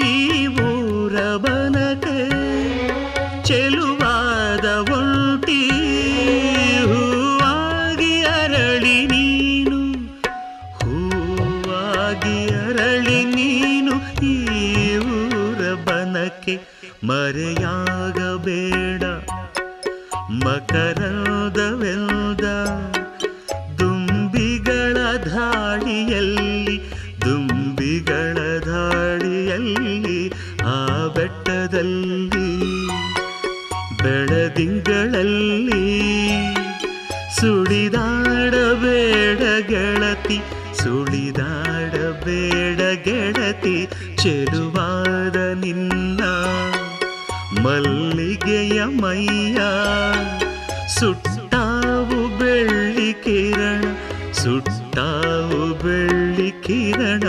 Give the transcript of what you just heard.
ಈ ಊರ ಬನಕೆ ಚೆಲುವಾದ ಒಂಟಿ ಹೂವಾಗಿ ಅರಳಿ ನೀನು, ಹೂವಾಗಿ ಅರಳಿ ನೀನು ಈ ಊರ ಬನಕೆ ಮರೆಯಾಗಬೇಡ ಮಕರಂದವೆಲ್ದ ದುಂಬಿಗಳ ಧಾಡಿಯಲ್ಲಿ, ದುಂಬಿಗಳ ಧಾಡಿಯಲ್ಲಿ ಆ ಬೆಟ್ಟದಲ್ಲಿ ಬೆಳದಿಂಗಳಲ್ಲಿ ಸುಳಿದಾಡಬೇಡ ಗೆಳತಿ, ಸುಳಿದಾಡಬೇಡ ಗೆಳತಿ ಚೆಲುವಾದ ನಿನ್ನ ಮಲ್ಲಿಗೆಯ ಮೈಯ ಸುಟ್ಟಾವು ಬೆಳ್ಳಿ ಕಿರಣ, ಸುಟ್ಟಾವು ಬೆಳ್ಳಿ ಕಿರಣ.